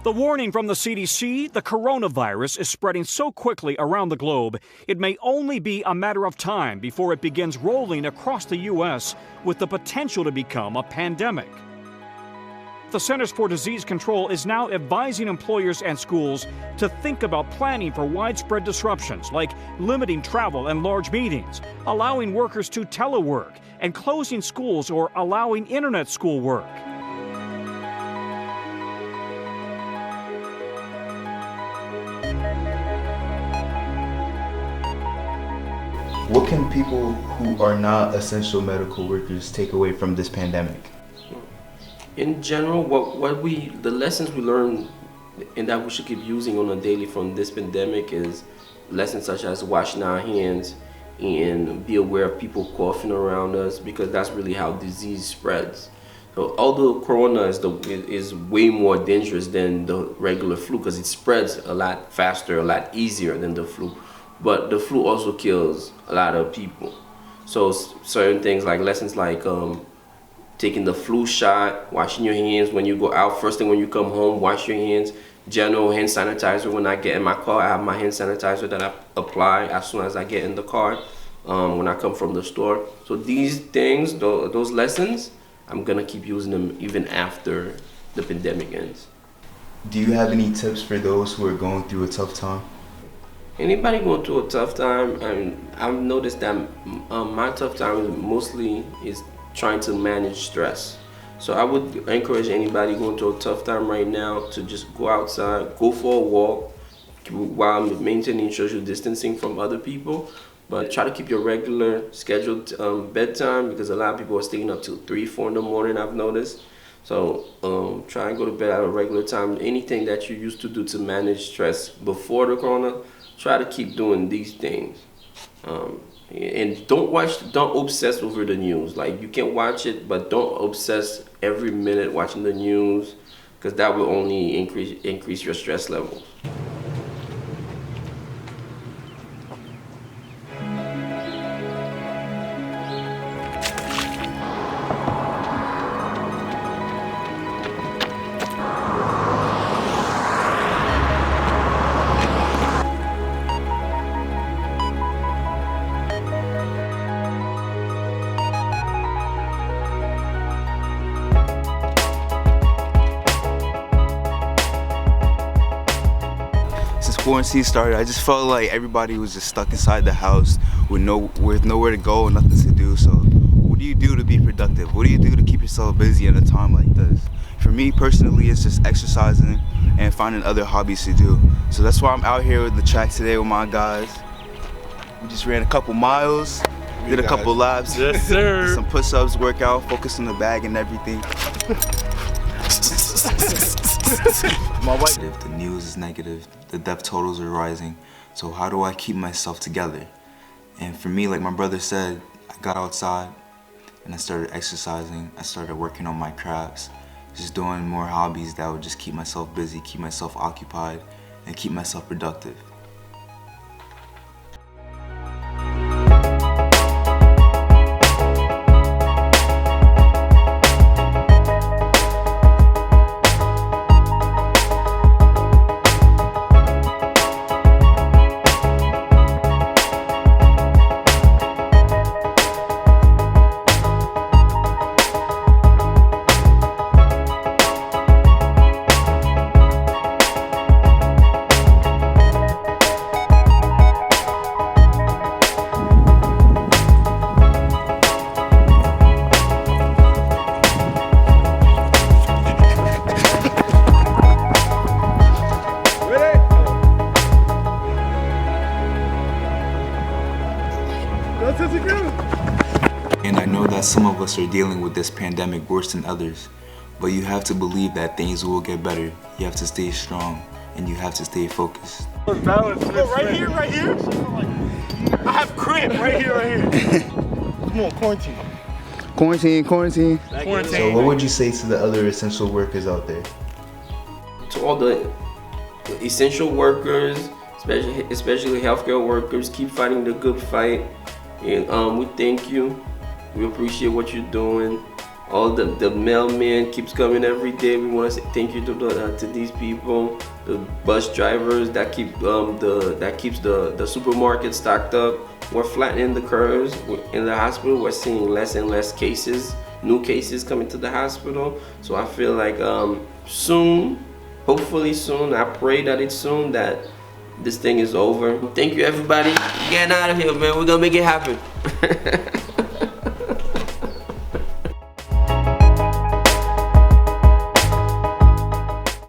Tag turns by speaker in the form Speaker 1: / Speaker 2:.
Speaker 1: The warning from the CDC, the coronavirus is spreading so quickly around the globe, it may only be a matter of time before it begins rolling across the U.S. with the potential to become a pandemic. The Centers for Disease Control is now advising employers and schools to think about planning for widespread disruptions like limiting travel and large meetings, allowing workers to telework, and closing schools or allowing internet school work.
Speaker 2: What can people who are not essential medical workers take away from this pandemic?
Speaker 3: In general, the lessons we learn and that we should keep using on a daily from this pandemic is lessons such as washing our hands and be aware of people coughing around us, because that's really how disease spreads. So although corona is way more dangerous than the regular flu because it spreads a lot faster, a lot easier than the flu, but the flu also kills a lot of people. So certain things like lessons like taking the flu shot, washing your hands when you go out. First thing when you come home, wash your hands. General hand sanitizer. When I get in my car, I have my hand sanitizer that I apply as soon as I get in the car when I come from the store. So these things, those lessons, I'm gonna keep using them even after the pandemic ends.
Speaker 2: Do you have any tips for those who are going through a tough time?
Speaker 3: Anybody going through a tough time, I've noticed that my tough time mostly is trying to manage stress. So I would encourage anybody going through a tough time right now to just go outside, go for a walk while maintaining social distancing from other people. But try to keep your regular scheduled bedtime, because a lot of people are staying up till 3, 4 in the morning, I've noticed. So try and go to bed at a regular time. Anything that you used to do to manage stress before the corona, try to keep doing these things. And don't obsess over the news. Like, you can watch it, but don't obsess every minute watching the news, because that will only increase your stress levels.
Speaker 2: Quarantine started, I just felt like everybody was just stuck inside the house with nowhere to go and nothing to do. So what do you do to be productive? What do you do to keep yourself busy at a time like this? For me personally, it's just exercising and finding other hobbies to do. So that's why I'm out here with the track today with my guys. We just ran a couple miles, did a couple laps,
Speaker 4: yes, sir.
Speaker 2: Did some push-ups, workout, focus on the bag and everything. My wife. If the news is negative, the death totals are rising, so how do I keep myself together? And for me, like my brother said, I got outside and I started exercising. I started working on my crafts, just doing more hobbies that would just keep myself busy, keep myself occupied, and keep myself productive. And I know that some of us are dealing with this pandemic worse than others, but you have to believe that things will get better. You have to stay strong and you have to stay focused.
Speaker 4: Balance. Right here. I have cramp right here. Come on, quarantine.
Speaker 2: Quarantine.
Speaker 4: Quarantine.
Speaker 2: So what would you say to the other essential workers out there?
Speaker 3: To all the essential workers, especially healthcare workers, keep fighting the good fight. And we thank you. We appreciate what you're doing. all the mailman keeps coming every day. We want to say thank you to these people, the bus drivers that keep keeps the supermarket stocked up. We're flattening the curves in the hospital. We're seeing less and less cases, new cases coming to the hospital. So I feel like soon, hopefully soon, I pray that it's soon, that this thing is over. Thank you, everybody. Getting out of here, man. We're gonna make it happen.